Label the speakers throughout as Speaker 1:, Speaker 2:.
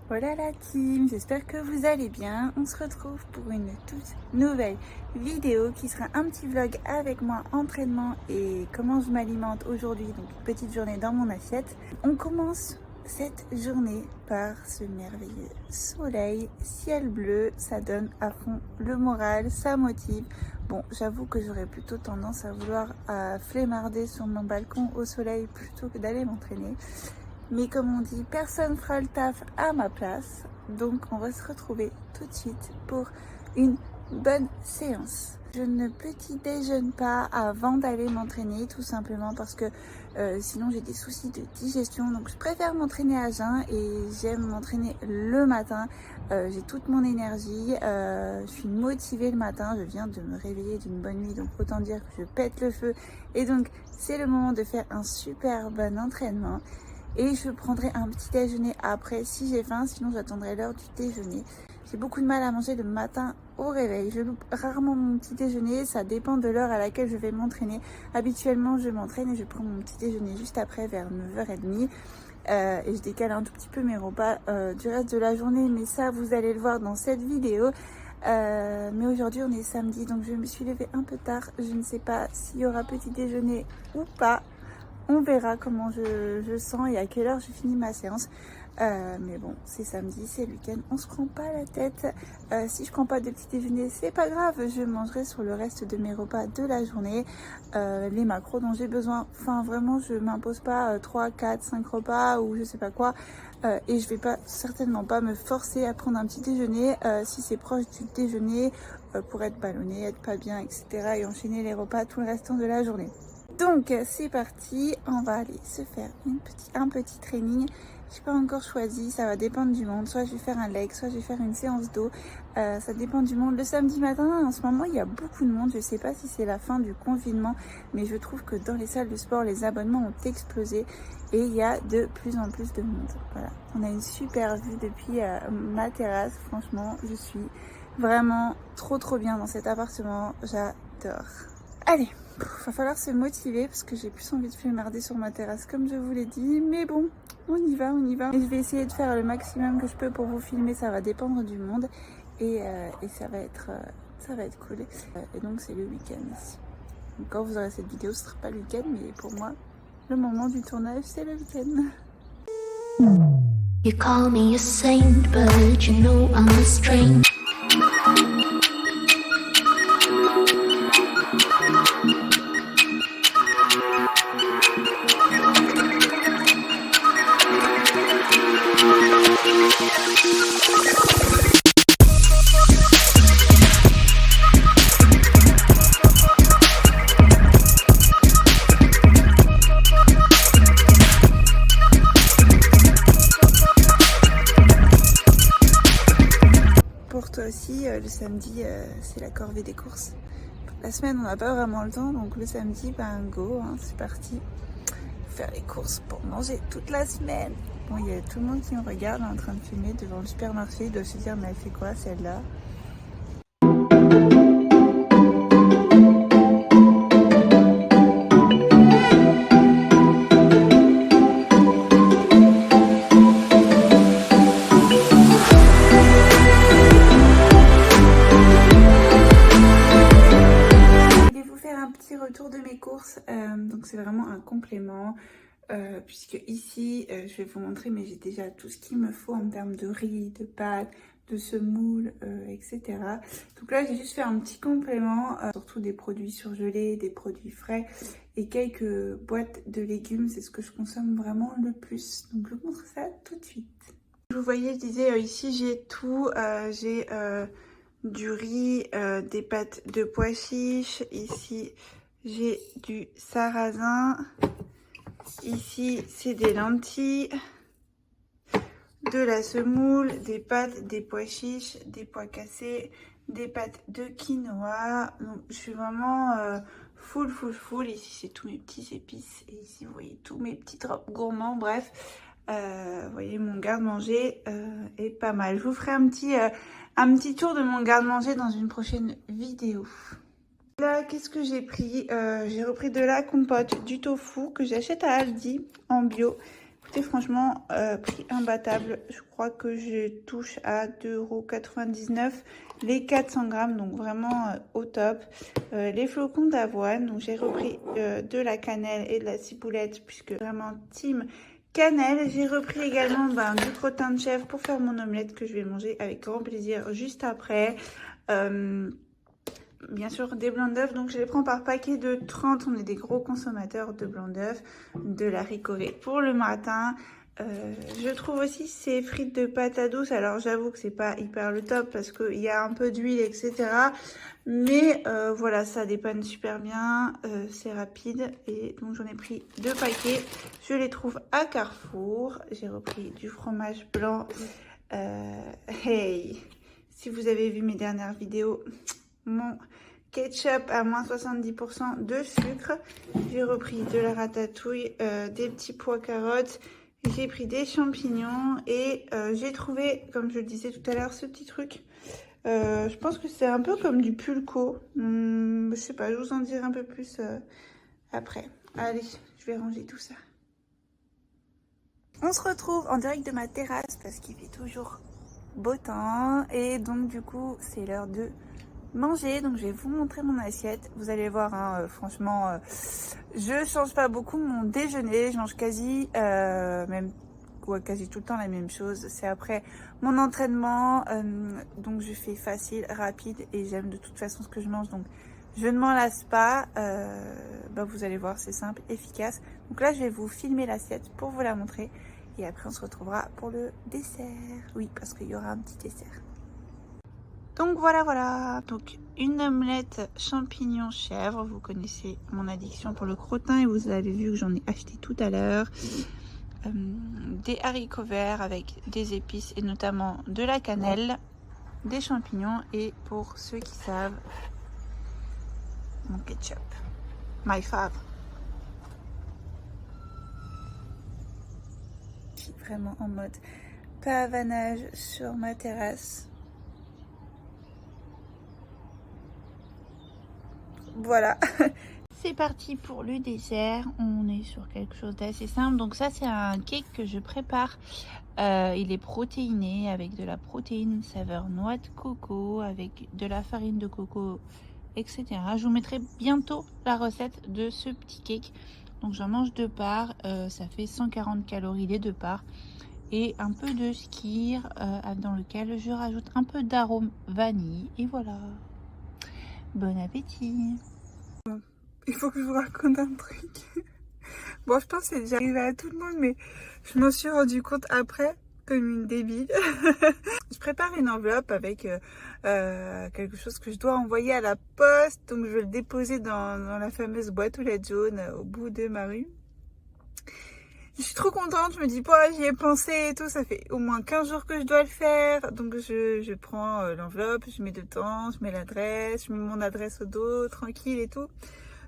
Speaker 1: Voilà la team, j'espère que vous allez bien. On se retrouve pour une toute nouvelle vidéo qui sera un petit vlog avec moi, entraînement et comment je m'alimente aujourd'hui. Donc une petite journée dans mon assiette. On commence cette journée par ce merveilleux soleil, ciel bleu, ça donne à fond le moral, ça motive. Bon, j'avoue que j'aurais plutôt tendance à vouloir flemmarder sur mon balcon au soleil plutôt que d'aller m'entraîner. Mais comme on dit, personne fera le taf à ma place. Donc on va se retrouver tout de suite pour une bonne séance. Je ne petit déjeune pas avant d'aller m'entraîner, tout simplement parce que sinon j'ai des soucis de digestion. Donc je préfère m'entraîner à jeun et j'aime m'entraîner le matin. J'ai toute mon énergie, je suis motivée le matin, je viens de me réveiller d'une bonne nuit. Donc autant dire que je pète le feu. Et donc c'est le moment de faire un super bon entraînement. Et je prendrai un petit déjeuner après si j'ai faim, sinon j'attendrai l'heure du déjeuner. J'ai beaucoup de mal à manger le matin au réveil. Je loupe rarement mon petit déjeuner, ça dépend de l'heure à laquelle je vais m'entraîner. Habituellement, je m'entraîne et je prends mon petit déjeuner juste après, vers 9h30. Et je décale un tout petit peu mes repas du reste de la journée, mais ça, vous allez le voir dans cette vidéo. Mais aujourd'hui, on est samedi, donc je me suis levée un peu tard. Je ne sais pas s'il y aura petit déjeuner ou pas. On verra comment je sens et à quelle heure je finis ma séance. Mais bon, c'est samedi, c'est le week-end, on se prend pas la tête. Si je prends pas de petit déjeuner, c'est pas grave, je mangerai sur le reste de mes repas de la journée les macros dont j'ai besoin. Enfin, vraiment, je m'impose pas 3, 4, 5 repas ou je sais pas quoi. Et je vais pas, certainement pas me forcer à prendre un petit déjeuner si c'est proche du déjeuner pour être ballonné, être pas bien, etc. et enchaîner les repas tout le restant de la journée. Donc c'est parti, on va aller se faire un petit training. Je n'ai pas encore choisi, ça va dépendre du monde. Soit je vais faire un leg, soit je vais faire une séance d'eau. Ça dépend du monde. Le samedi matin, en ce moment, il y a beaucoup de monde. Je ne sais pas si c'est la fin du confinement, mais je trouve que dans les salles de sport, les abonnements ont explosé et il y a de plus en plus de monde. Voilà, on a une super vue depuis ma terrasse. Franchement, je suis vraiment trop bien dans cet appartement. J'adore. Allez, va falloir se motiver parce que j'ai plus envie de flemmarder sur ma terrasse comme je vous l'ai dit. Mais bon, on y va. Et je vais essayer de faire le maximum que je peux pour vous filmer. Ça va dépendre du monde et ça va être cool. Et donc c'est le week-end ici. Donc quand vous aurez cette vidéo, ce sera pas le week-end, mais pour moi, le moment du tournage, c'est le week-end.
Speaker 2: You call me a saint, but you know I'm a stranger.
Speaker 1: Pour toi aussi, le samedi, c'est la corvée des courses. La semaine, on n'a pas vraiment le temps, donc le samedi, go, hein, c'est parti. Faire les courses pour manger toute la semaine. Bon, il y a tout le monde qui me regarde en train de fumer devant le supermarché. Ils doivent se dire, mais elle fait quoi celle-là? Retour de mes courses, donc c'est vraiment un complément puisque ici je vais vous montrer, mais j'ai déjà tout ce qu'il me faut en termes de riz, de pâtes, de semoule, etc. Donc là j'ai juste fait un petit complément, surtout des produits surgelés, des produits frais et quelques boîtes de légumes. C'est ce que je consomme vraiment le plus, donc je vous montre ça tout de suite. Vous voyez, je disais ici j'ai tout, j'ai du riz, des pâtes de pois chiches, ici j'ai du sarrasin, ici c'est des lentilles, de la semoule, des pâtes, des pois chiches, des pois cassés, des pâtes de quinoa. Donc je suis vraiment full. Ici c'est tous mes petits épices et ici vous voyez tous mes petits drops gourmands. Bref, vous voyez mon garde-manger est pas mal. Je vous ferai un petit tour de mon garde-manger dans une prochaine vidéo. Là, qu'est-ce que j'ai pris? J'ai repris de la compote, du tofu que j'achète à Aldi en bio. Écoutez, franchement, prix imbattable. Je crois que je touche à 2,99 € les 400 grammes, donc vraiment au top. Les flocons d'avoine, donc j'ai repris de la cannelle et de la ciboulette, puisque vraiment team cannelle. J'ai repris également du crottin de chèvre pour faire mon omelette que je vais manger avec grand plaisir juste après. Bien sûr des blancs d'œufs, donc je les prends par paquet de 30. On est des gros consommateurs de blancs d'œufs, de l'haricot vert pour le matin. Je trouve aussi ces frites de patates douces, alors j'avoue que c'est pas hyper le top parce qu'il y a un peu d'huile etc, mais voilà, ça dépanne super bien, c'est rapide, et donc j'en ai pris 2 paquets. Je les trouve à Carrefour. J'ai repris du fromage blanc. Hey, si vous avez vu mes dernières vidéos, mon ketchup à moins 70% de sucre. J'ai repris de la ratatouille, des petits pois carottes. J'ai pris des champignons et j'ai trouvé, comme je le disais tout à l'heure, ce petit truc. Je pense que c'est un peu comme du pulco. Je sais pas, je vous en dirai un peu plus après. Allez, je vais ranger tout ça. On se retrouve en direct de ma terrasse parce qu'il fait toujours beau temps. Et donc du coup, c'est l'heure de manger. Donc je vais vous montrer mon assiette. Vous allez voir, hein, franchement, je change pas beaucoup mon déjeuner. Je mange quasi tout le temps la même chose. C'est après mon entraînement, donc je fais facile, rapide, et j'aime de toute façon ce que je mange, donc je ne m'en lasse pas. Vous allez voir, c'est simple, efficace. Donc là je vais vous filmer l'assiette pour vous la montrer, et après on se retrouvera pour le dessert. Oui, parce qu'il y aura un petit dessert. Donc voilà, donc une omelette champignons chèvre. Vous connaissez mon addiction pour le crottin et vous avez vu que j'en ai acheté tout à l'heure. Des haricots verts avec des épices et notamment de la cannelle, des champignons, et pour ceux qui savent, mon ketchup, my fave. Je suis vraiment en mode pavannage sur ma terrasse. Voilà. C'est parti pour le dessert. On est sur quelque chose d'assez simple. Donc ça, c'est un cake que je prépare. Il est protéiné avec de la protéine saveur noix de coco, avec de la farine de coco, etc. Je vous mettrai bientôt la recette de ce petit cake. Donc j'en mange 2 parts. Ça fait 140 calories les 2 parts. Et un peu de skyr dans lequel je rajoute un peu d'arôme vanille. Et voilà. Bon appétit. Il faut que je vous raconte un truc. Bon, je pense que c'est déjà arrivé à tout le monde, mais je m'en suis rendu compte après, comme une débile. Je prépare une enveloppe avec quelque chose que je dois envoyer à la poste. Donc, je vais le déposer dans la fameuse boîte aux lettres jaunes au bout de ma rue. Je suis trop contente, je me dis, j'y ai pensé et tout, ça fait au moins 15 jours que je dois le faire. Donc je prends l'enveloppe, je mets dedans, je mets l'adresse, je mets mon adresse au dos, tranquille et tout.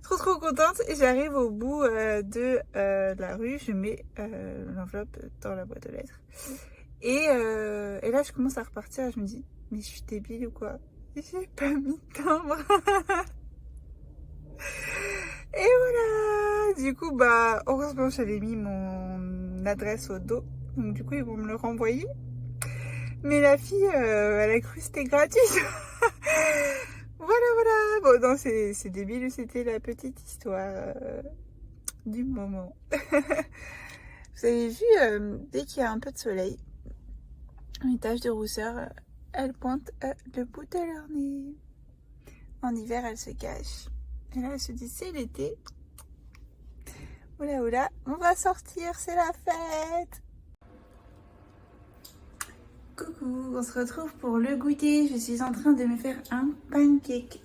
Speaker 1: Trop contente, et j'arrive au bout de la rue, je mets l'enveloppe dans la boîte aux lettres. Et là je commence à repartir, je me dis, mais je suis débile ou quoi? J'ai pas mis de timbre. Et voilà, du coup heureusement j'avais mis mon adresse au dos, donc du coup ils vont me le renvoyer. Mais la fille elle a cru que c'était gratuit. Voilà. Bon, non, c'est débile, c'était la petite histoire du moment. Vous avez vu, dès qu'il y a un peu de soleil, les taches de rousseur, elles pointent le bout de leur nez. En hiver, elles se cachent. Et là, elles se disent, c'est l'été. Oula, on va sortir, c'est la fête. Coucou, on se retrouve pour le goûter. Je suis en train de me faire un pancake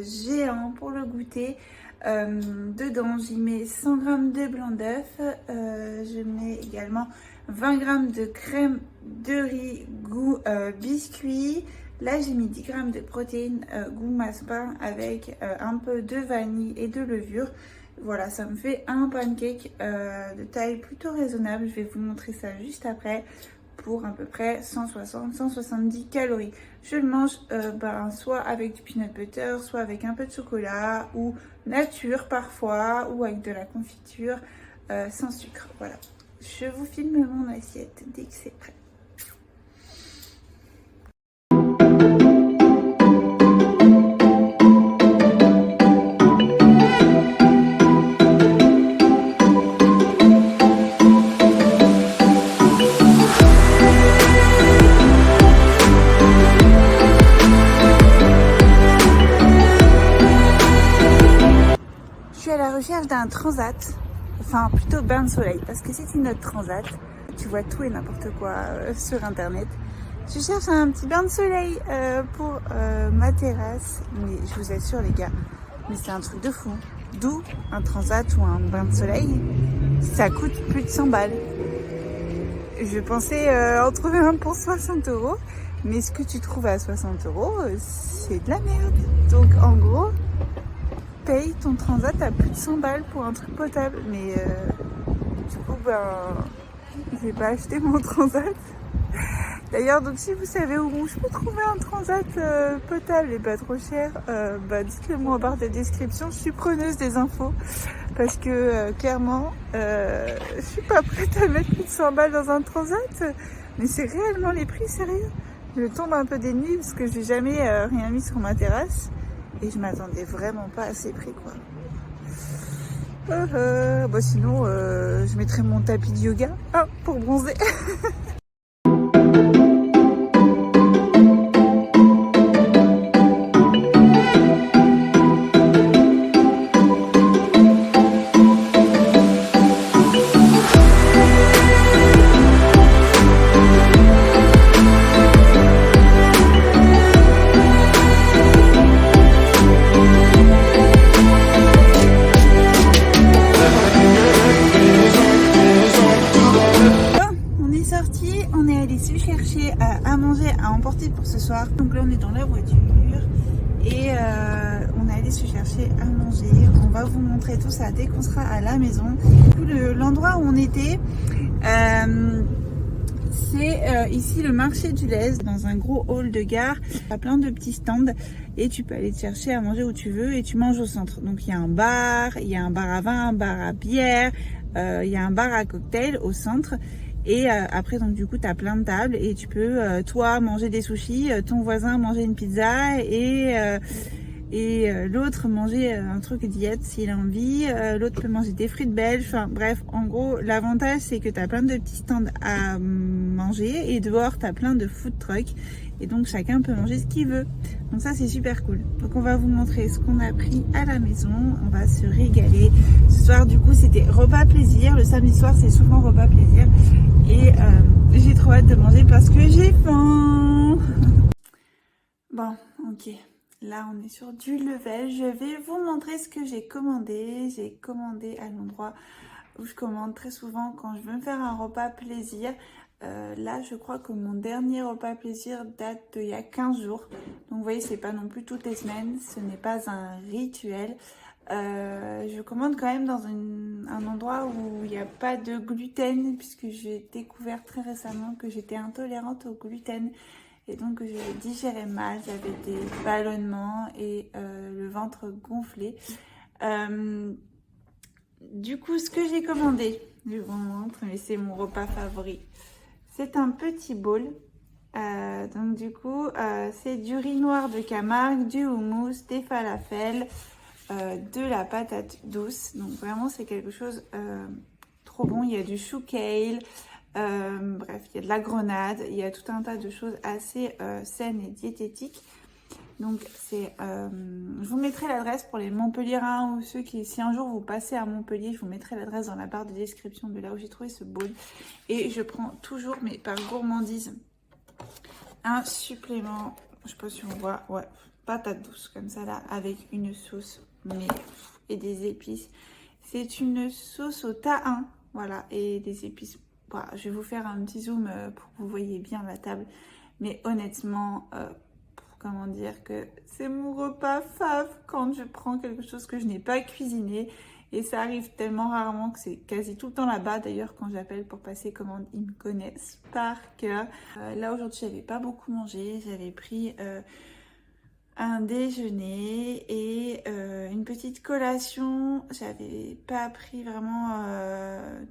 Speaker 1: géant pour le goûter. Dedans, j'y mets 100 g de blanc d'œuf. Je mets également 20 g de crème de riz goût biscuit. Là, j'ai mis 10 g de protéines goût massepain avec un peu de vanille et de levure. Voilà, ça me fait un pancake de taille plutôt raisonnable. Je vais vous montrer ça juste après. Pour à peu près 160-170 calories. Je le mange soit avec du peanut butter, soit avec un peu de chocolat, ou nature parfois, ou avec de la confiture sans sucre. Voilà, je vous filme mon assiette dès que c'est prêt. Je suis à la recherche d'un transat, enfin plutôt bain de soleil, parce que c'est une autre transat. Tu vois tout et n'importe quoi sur internet. Je cherche un petit bain de soleil pour ma terrasse, mais je vous assure les gars, mais c'est un truc de fou. D'où un transat ou un bain de soleil, ça coûte plus de 100 balles. Je pensais en trouver un pour 60 €, mais ce que tu trouves à 60 €, c'est de la merde. Donc en gros, paye ton transat à plus de 100 balles pour un truc potable. Mais du coup, je vais pas acheter mon transat. D'ailleurs, donc si vous savez où je peux trouver un transat potable et pas trop cher, dites-le moi en barre de description. Je suis preneuse des infos parce que clairement, je suis pas prête à mettre plus de 100 balles dans un transat. Mais c'est réellement les prix, sérieux. Je tombe un peu des nuits parce que j'ai jamais rien mis sur ma terrasse. Et je m'attendais vraiment pas à ces prix, quoi. Sinon, je mettrais mon tapis de yoga pour bronzer. À manger à emporter pour ce soir. Donc là on est dans la voiture et on est allé se chercher à manger. On va vous montrer tout ça dès qu'on sera à la maison. L'endroit où on était, c'est ici le marché du Lez, dans un gros hall de gare. Il y a plein de petits stands et tu peux aller te chercher à manger où tu veux et tu manges au centre. Donc il y a un bar à vin, un bar à bière, il y a un bar à cocktail au centre. Et après, donc du coup, tu as plein de tables et tu peux, toi, manger des sushis, ton voisin manger une pizza et l'autre manger un truc diète s'il a envie, l'autre peut manger des frites belges. Enfin bref, en gros, l'avantage, c'est que tu as plein de petits stands à manger et dehors, tu as plein de food trucks. Et donc, chacun peut manger ce qu'il veut. Donc ça, c'est super cool. Donc, on va vous montrer ce qu'on a pris à la maison. On va se régaler. Ce soir, du coup, c'était repas plaisir. Le samedi soir, c'est souvent repas plaisir. Et j'ai trop hâte de manger parce que j'ai faim. Bon, ok. Là, on est sur du level. Je vais vous montrer ce que j'ai commandé. J'ai commandé à l'endroit où je commande très souvent quand je veux me faire un repas plaisir. Là, je crois que mon dernier repas plaisir date d'il y a 15 jours. Donc, vous voyez, c'est pas non plus toutes les semaines. Ce n'est pas un rituel. Je commande quand même dans un endroit où il n'y a pas de gluten, puisque j'ai découvert très récemment que j'étais intolérante au gluten. Et donc, je digérais mal. J'avais des ballonnements et le ventre gonflé. Du coup, ce que j'ai commandé, je vous montre, mais c'est mon repas favori. C'est un petit bowl. Donc du coup, c'est du riz noir de Camargue, du houmous, des falafels, de la patate douce. Donc vraiment, c'est quelque chose trop bon. Il y a du chou kale, bref, il y a de la grenade. Il y a tout un tas de choses assez saines et diététiques. Donc c'est, je vous mettrai l'adresse pour les Montpelliérains ou ceux qui, si un jour vous passez à Montpellier, je vous mettrai l'adresse dans la barre de description de là où j'ai trouvé ce bowl. Et je prends toujours, mais par gourmandise, un supplément, je sais pas si on voit, ouais, patate douce comme ça là, avec une sauce, mais et des épices. C'est une sauce au tahin, voilà, et des épices. Voilà, je vais vous faire un petit zoom pour que vous voyez bien la table. Mais honnêtement, comment dire que c'est mon repas fave quand je prends quelque chose que je n'ai pas cuisiné. Et ça arrive tellement rarement que c'est quasi tout le temps là-bas. D'ailleurs, quand j'appelle pour passer commande, ils me connaissent par cœur. Là, aujourd'hui, j'avais pas beaucoup mangé. J'avais pris un déjeuner et une petite collation. J'avais pas pris vraiment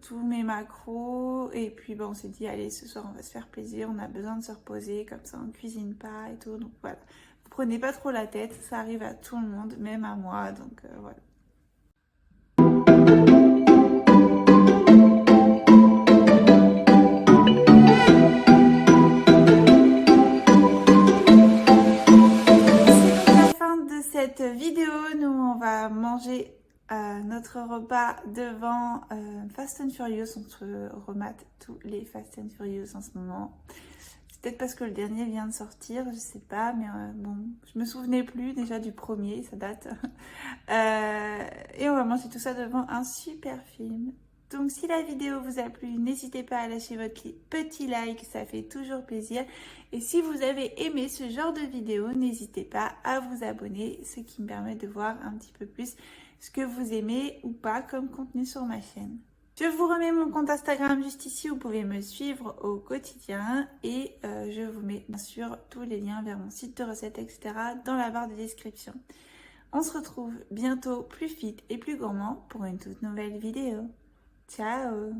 Speaker 1: tous mes macros et puis bon, on s'est dit allez, ce soir on va se faire plaisir, on a besoin de se reposer, comme ça on cuisine pas et tout, donc voilà. Vous prenez pas trop la tête, ça arrive à tout le monde, même à moi, donc voilà. Cette vidéo, nous on va manger notre repas devant Fast and Furious. On se remate tous les Fast and Furious en ce moment. C'est peut-être parce que le dernier vient de sortir, je sais pas, mais bon, je me souvenais plus déjà du premier, ça date. Et on va manger tout ça devant un super film. Donc si la vidéo vous a plu, n'hésitez pas à lâcher votre petit like, ça fait toujours plaisir. Et si vous avez aimé ce genre de vidéo, n'hésitez pas à vous abonner, ce qui me permet de voir un petit peu plus ce que vous aimez ou pas comme contenu sur ma chaîne. Je vous remets mon compte Instagram juste ici, vous pouvez me suivre au quotidien et je vous mets bien sûr tous les liens vers mon site de recettes, etc. dans la barre de description. On se retrouve bientôt plus fit et plus gourmand pour une toute nouvelle vidéo. Ciao!